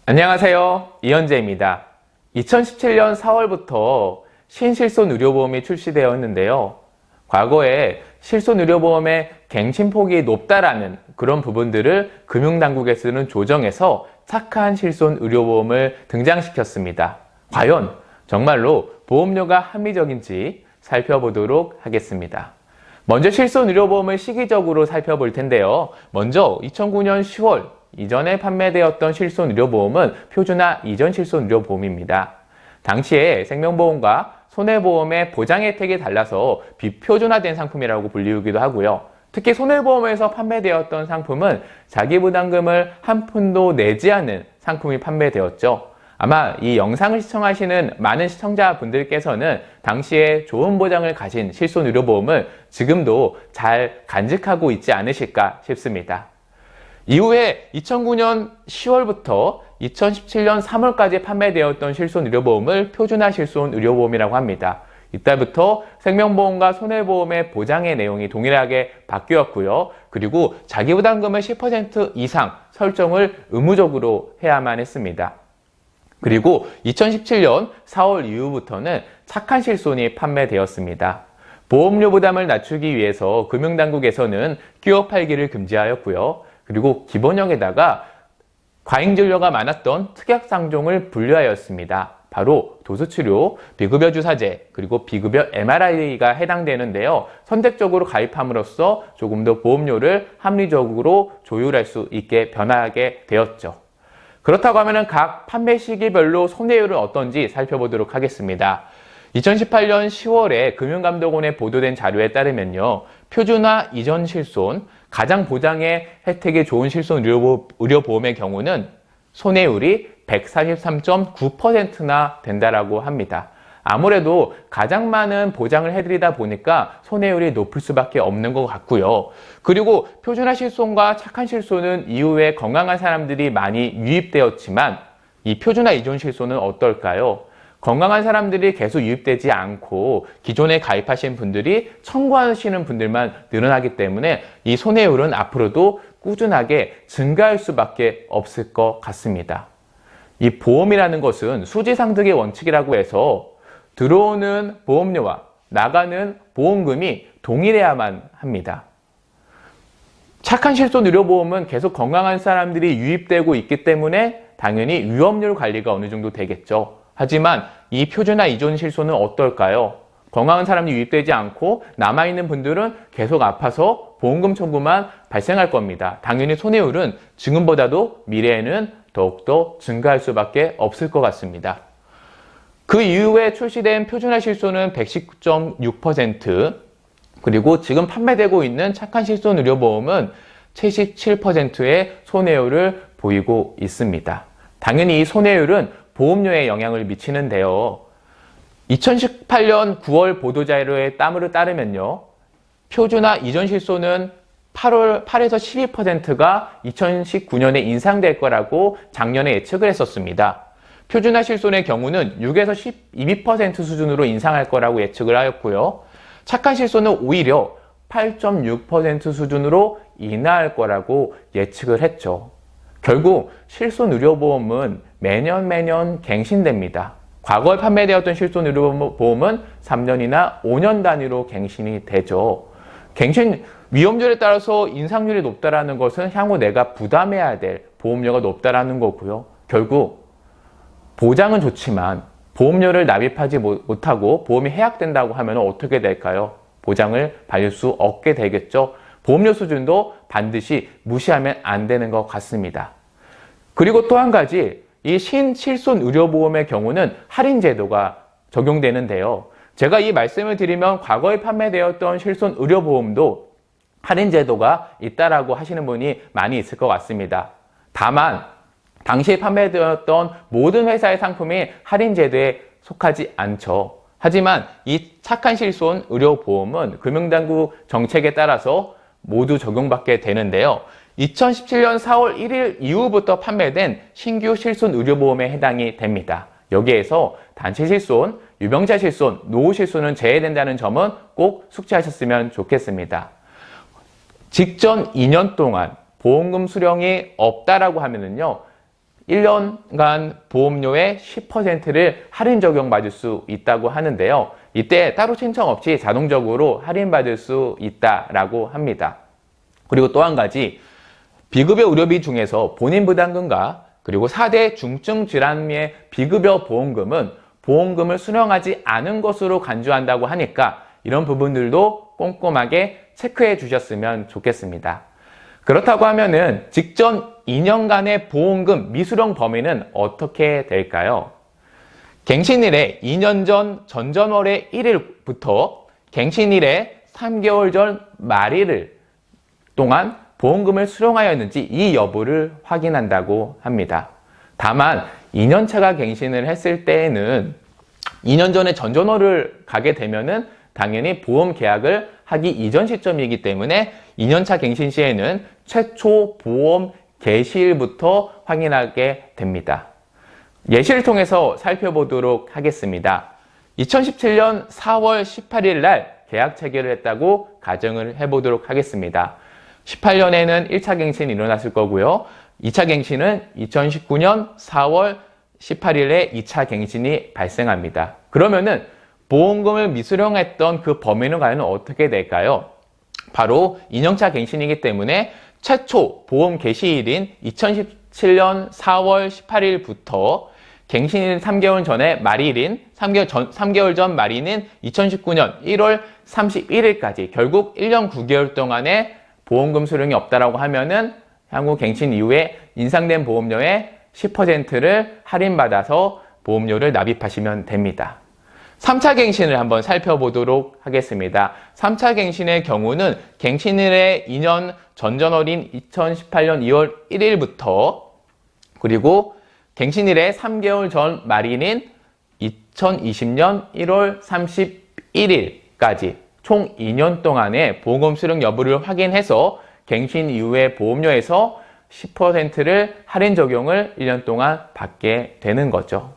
안녕하세요. 이현재입니다. 2017년 4월부터 신실손 의료보험이 출시되었는데요. 과거에 실손 의료보험의 갱신폭이 높다라는 그런 부분들을 금융당국에서는 조정해서 착한 실손 의료보험을 등장시켰습니다. 과연 정말로 보험료가 합리적인지 살펴보도록 하겠습니다. 먼저 실손 의료보험을 시기적으로 살펴볼 텐데요. 먼저 2009년 10월 이전에 판매되었던 실손 의료보험은 표준화 이전 실손 의료보험입니다. 당시에 생명보험과 손해보험의 보장 혜택이 달라서 비표준화된 상품이라고 불리우기도 하고요. 특히 손해보험에서 판매되었던 상품은 자기부담금을 한 푼도 내지 않은 상품이 판매되었죠. 아마 이 영상을 시청하시는 많은 시청자분들께서는 당시에 좋은 보장을 가진 실손 의료보험을 지금도 잘 간직하고 있지 않으실까 싶습니다. 이후에 2009년 10월부터 2017년 3월까지 판매되었던 실손 의료보험을 표준화 실손 의료보험이라고 합니다. 이때부터 생명보험과 손해보험의 보장의 내용이 동일하게 바뀌었고요. 그리고 자기부담금을 10% 이상 설정을 의무적으로 해야만 했습니다. 그리고 2017년 4월 이후부터는 착한 실손이 판매되었습니다. 보험료 부담을 낮추기 위해서 금융당국에서는 끼워 팔기를 금지하였고요. 그리고 기본형에다가 과잉진료가 많았던 특약상종을 분류하였습니다. 바로 도수치료, 비급여 주사제, 그리고 비급여 MRI가 해당되는데요. 선택적으로 가입함으로써 조금 더 보험료를 합리적으로 조율할 수 있게 변하게 되었죠. 그렇다고 하면 각 판매 시기별로 손해율은 어떤지 살펴보도록 하겠습니다. 2018년 10월에 금융감독원에 보도된 자료에 따르면요. 표준화 이전 실손, 가장 보장의 혜택이 좋은 실손 의료보험의 경우는 손해율이 143.9%나 된다라고 합니다. 아무래도 가장 많은 보장을 해드리다 보니까 손해율이 높을 수밖에 없는 것 같고요. 그리고 표준화 실손과 착한 실손은 이후에 건강한 사람들이 많이 유입되었지만 이 표준화 이전 실손은 어떨까요? 건강한 사람들이 계속 유입되지 않고 기존에 가입하신 분들이 청구하시는 분들만 늘어나기 때문에 이 손해율은 앞으로도 꾸준하게 증가할 수밖에 없을 것 같습니다. 이 보험이라는 것은 수지상득의 원칙이라고 해서 들어오는 보험료와 나가는 보험금이 동일해야만 합니다. 착한 실손 의료보험은 계속 건강한 사람들이 유입되고 있기 때문에 당연히 위험률 관리가 어느 정도 되겠죠. 하지만 이 표준화 이전 실손은 어떨까요? 건강한 사람이 유입되지 않고 남아있는 분들은 계속 아파서 보험금 청구만 발생할 겁니다. 당연히 손해율은 지금보다도 미래에는 더욱더 증가할 수밖에 없을 것 같습니다. 그 이후에 출시된 표준화 실손은 110.6%, 그리고 지금 판매되고 있는 착한 실손 의료보험은 77%의 손해율을 보이고 있습니다. 당연히 이 손해율은 보험료에 영향을 미치는데요. 2018년 9월 보도자료에 따르면요. 표준화 이전 실손은 8에서 12%가 2019년에 인상될 거라고 작년에 예측을 했었습니다. 표준화 실손의 경우는 6에서 12% 수준으로 인상할 거라고 예측을 하였고요. 착한 실손은 오히려 8.6% 수준으로 인하할 거라고 예측을 했죠. 결국 실손 의료보험은 매년 갱신됩니다. 과거에 판매되었던 실손 의료보험은 3년이나 5년 단위로 갱신이 되죠. 갱신 위험률에 따라서 인상률이 높다는 것은 향후 내가 부담해야 될 보험료가 높다는 거고요. 결국 보장은 좋지만 보험료를 납입하지 못하고 보험이 해약된다고 하면 어떻게 될까요? 보장을 받을 수 없게 되겠죠. 보험료 수준도 반드시 무시하면 안 되는 것 같습니다. 그리고 또 한 가지, 이 신실손 의료보험의 경우는 할인 제도가 적용되는데요. 제가 이 말씀을 드리면 과거에 판매되었던 실손 의료보험도 할인 제도가 있다라고 하시는 분이 많이 있을 것 같습니다. 다만 당시에 판매되었던 모든 회사의 상품이 할인 제도에 속하지 않죠. 하지만 이 착한 실손 의료보험은 금융당국 정책에 따라서 모두 적용받게 되는데요. 2017년 4월 1일 이후부터 판매된 신규 실손 의료보험에 해당이 됩니다. 여기에서 단체 실손, 유병자 실손, 노후 실손은 제외된다는 점은 꼭 숙지하셨으면 좋겠습니다. 직전 2년 동안 보험금 수령이 없다라고 하면은요, 1년간 보험료의 10%를 할인 적용받을 수 있다고 하는데요. 이때 따로 신청 없이 자동적으로 할인받을 수 있다라고 합니다. 그리고 또 한 가지, 비급여 의료비 중에서 본인 부담금과 그리고 4대 중증 질환의 비급여 보험금은 보험금을 수령하지 않은 것으로 간주한다고 하니까 이런 부분들도 꼼꼼하게 체크해 주셨으면 좋겠습니다. 그렇다고 하면은 직전 2년간의 보험금 미수령 범위는 어떻게 될까요? 갱신일의 2년 전 전전월의 1일부터 갱신일의 3개월 전 말일 동안 보험금을 수령하였는지 이 여부를 확인한다고 합니다. 다만 2년차가 갱신을 했을 때에는 2년 전에 전전월을 가게 되면은 당연히 보험 계약을 하기 이전 시점이기 때문에 2년차 갱신 시에는 최초 보험 개시일부터 확인하게 됩니다. 예시를 통해서 살펴보도록 하겠습니다. 2017년 4월 18일 날 계약 체결을 했다고 가정을 해보도록 하겠습니다. 18년에는 1차 갱신이 일어났을 거고요. 2차 갱신은 2019년 4월 18일에 2차 갱신이 발생합니다. 그러면은 보험금을 미수령했던 그 범위는 과연 어떻게 될까요? 바로 2년차 갱신이기 때문에 최초 보험 개시일인 2017년 4월 18일부터 갱신일 3개월 전에 말일인 3개월 전 말일인 2019년 1월 31일까지 결국 1년 9개월 동안에 보험금 수령이 없다라고 하면은 향후 갱신 이후에 인상된 보험료의 10%를 할인받아서 보험료를 납입하시면 됩니다. 3차 갱신을 한번 살펴보도록 하겠습니다. 3차 갱신의 경우는 갱신일의 2년 전전월인 2018년 2월 1일부터 그리고 갱신일의 3개월 전 말일인 2020년 1월 31일까지 총 2년 동안의 보험금 수령 여부를 확인해서 갱신 이후의 보험료에서 10%를 할인 적용을 1년 동안 받게 되는 거죠.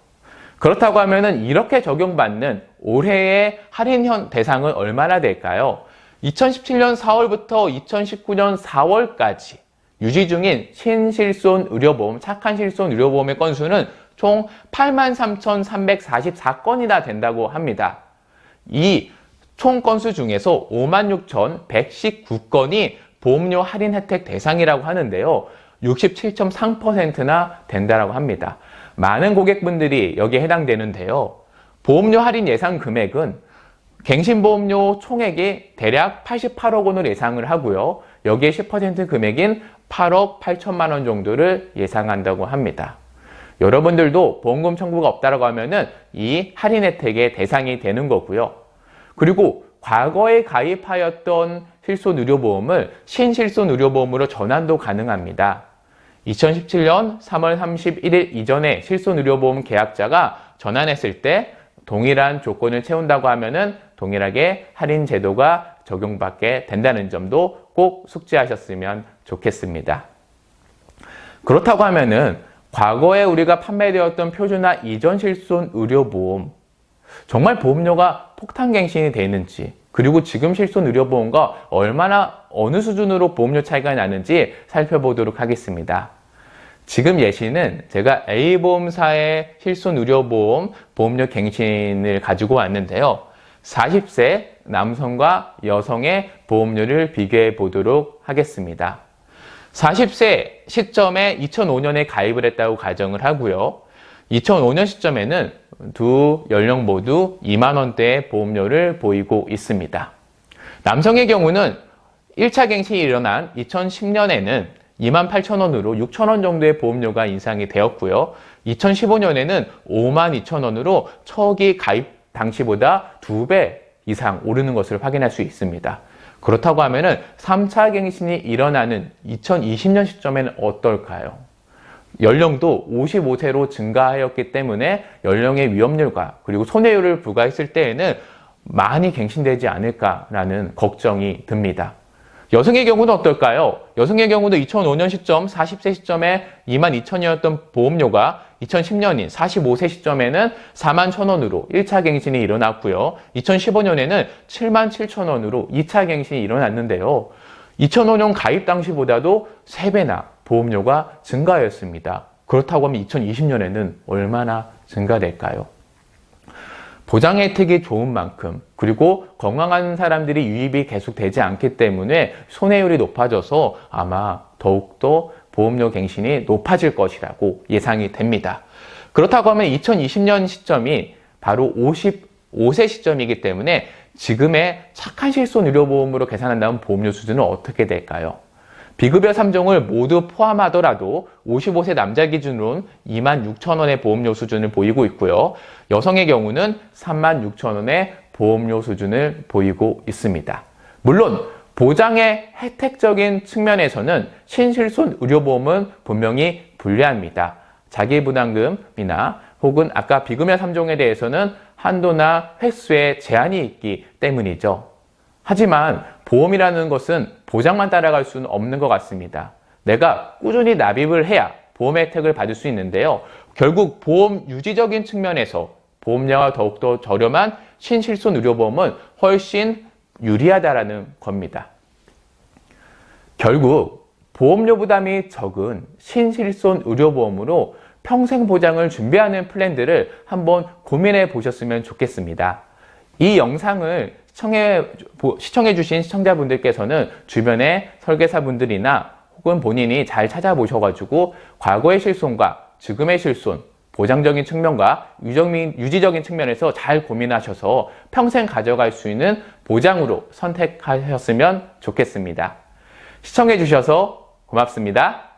그렇다고 하면은 이렇게 적용받는 올해의 할인 대상은 얼마나 될까요? 2017년 4월부터 2019년 4월까지 유지 중인 신실손 의료보험, 착한 실손 의료보험의 건수는 총 83,344건이나 된다고 합니다. 이 총 건수 중에서 56,119건이 보험료 할인 혜택 대상이라고 하는데요. 67.3%나 된다고 합니다. 많은 고객분들이 여기에 해당되는데요. 보험료 할인 예상 금액은 갱신보험료 총액이 대략 88억 원을 예상을 하고요. 여기에 10% 금액인 8억 8천만 원 정도를 예상한다고 합니다. 여러분들도 보험금 청구가 없다고 하면은 이 할인 혜택의 대상이 되는 거고요. 그리고 과거에 가입하였던 실손 의료보험을 신실손 의료보험으로 전환도 가능합니다. 2017년 3월 31일 이전에 실손 의료보험 계약자가 전환했을 때 동일한 조건을 채운다고 하면은 동일하게 할인 제도가 적용받게 된다는 점도 꼭 숙지하셨으면 좋겠습니다. 그렇다고 하면은 과거에 우리가 판매되었던 표준화 이전 실손 의료보험 정말 보험료가 폭탄갱신이 되는지 그리고 지금 실손 의료보험과 얼마나 어느 수준으로 보험료 차이가 나는지 살펴보도록 하겠습니다. 지금 예시는 제가 A보험사의 실손 의료보험 보험료 갱신을 가지고 왔는데요. 40세 남성과 여성의 보험료를 비교해 보도록 하겠습니다. 40세 시점에 2005년에 가입을 했다고 가정을 하고요. 2005년 시점에는 두 연령 모두 2만 원대의 보험료를 보이고 있습니다. 남성의 경우는 1차 갱신이 일어난 2010년에는 2만 8천 원으로 6천 원 정도의 보험료가 인상이 되었고요. 2015년에는 5만 2천 원으로 초기 가입 당시보다 2배 이상 오르는 것을 확인할 수 있습니다. 그렇다고 하면은 3차 갱신이 일어나는 2020년 시점에는 어떨까요? 연령도 55세로 증가하였기 때문에 연령의 위험률과 그리고 손해율을 부과했을 때에는 많이 갱신되지 않을까라는 걱정이 듭니다. 여성의 경우는 어떨까요? 여성의 경우도 2005년 시점 40세 시점에 2만 2천이었던 보험료가 2010년인 45세 시점에는 4만 1천 원으로 1차 갱신이 일어났고요. 2015년에는 7만 7천 원으로 2차 갱신이 일어났는데요. 2005년 가입 당시보다도 3배나 보험료가 증가하였습니다. 그렇다고 하면 2020년에는 얼마나 증가될까요? 보장 혜택이 좋은 만큼 그리고 건강한 사람들이 유입이 계속 되지 않기 때문에 손해율이 높아져서 아마 더욱더 보험료 갱신이 높아질 것이라고 예상이 됩니다. 그렇다고 하면 2020년 시점이 바로 55세 시점이기 때문에 지금의 착한 실손 의료보험으로 계산한다면 보험료 수준은 어떻게 될까요? 비급여 3종을 모두 포함하더라도 55세 남자 기준으로는 26,000원의 보험료 수준을 보이고 있고요. 여성의 경우는 36,000원의 보험료 수준을 보이고 있습니다. 물론 보장의 혜택적인 측면에서는 신실손 의료보험은 분명히 불리합니다. 자기부담금이나 혹은 아까 비급여 3종에 대해서는 한도나 횟수에 제한이 있기 때문이죠. 하지만 보험이라는 것은 보장만 따라갈 수는 없는 것 같습니다. 내가 꾸준히 납입을 해야 보험 혜택을 받을 수 있는데요. 결국 보험 유지적인 측면에서 보험료가 더욱더 저렴한 신실손 의료보험은 훨씬 유리하다라는 겁니다. 결국 보험료 부담이 적은 신실손 의료보험으로 평생 보장을 준비하는 플랜들을 한번 고민해 보셨으면 좋겠습니다. 이 영상을 시청해 주신 시청자분들께서는 주변의 설계사분들이나 혹은 본인이 잘 찾아보셔가지고 과거의 실손과 지금의 실손, 보장적인 측면과 유지적인 측면에서 잘 고민하셔서 평생 가져갈 수 있는 보장으로 선택하셨으면 좋겠습니다. 시청해 주셔서 고맙습니다.